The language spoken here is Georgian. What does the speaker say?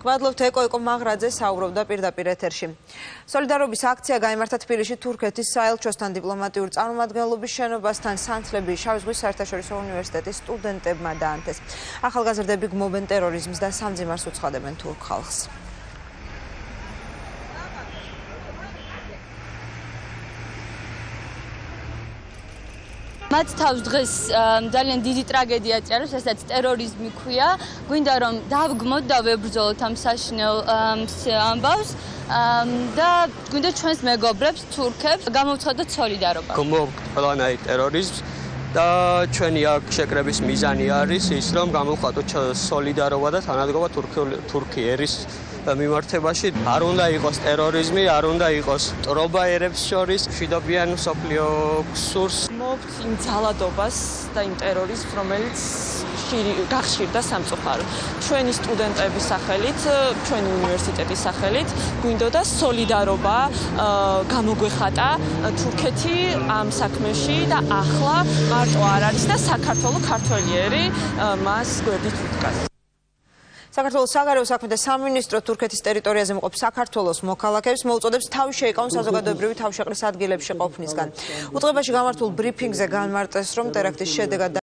მადლობთ ეკო მაღრაძე საუბრობდა პირდაპირ ეთერში. სოლიდარობის აქცია გაიმართა თბილისში თურქეთის საელჩოსთან დიპლომატიური წარმომადგენლობის შენობასთან სანთლები შავი ზღვის საერთაშორისო უნივერსიტეტის სტუდენტებმა დაანთეს. ახალგაზრდები გმობენ ტერორიზმს და სამძიმარს უცხადებენ თურქ ხალხს. მათ თავს დღეს ძალიან დიდი ტრაგედია წეროს, ესაც ტერორიზმი ქვია. გვინდა რომ დავგმოთ და ვებრძოლოთ ამ საშინელ ამბავს და გვინდა ჩვენს მეგობრებს, თურქებს, გამოვცხადოთ სოლიდარობა. გმობთ ყველანაირ ტერორიზმს და ჩვენი აქ შეკრების მიზანი არის ის, რომ გამოვხატოთ სოლიდარობა და თანადგომა თურქი ერის მიმართებაში. არ უნდა იყოს ტერორიზმი, არ უნდა იყოს ტრობა ერებს შორის, მშვიდობიან მსოფლიო გსურს. გმობთ იმ ძალადობას და იმ ტერორიზმს, რომელიც გახშირდა სამწუხაროდ. ჩვენი სტუდენტების სახელით, ჩვენი უნივერსიტეტის სახელით გვინდოდა სოლიდარობა გამოგვეხატა თურქეთი ამ საქმეში და ახლა მარტო არ არის და საქართველოს ქართველიერი მას გვერდით უდგას. საქართველოს საგარეო საქმეთა სამინისტრო თურქეთის ტერიტორიაზე მყოფ საქართველოს მოქალაქეებს მოუწოდებს თავი შეიკავონ საზოგადოებრივი თავშეყრის ადგილებში ყოფნისგან. უწყებაში გამართულ ბრიფინგზე განმარტეს, რომ ტერაქტის შედეგად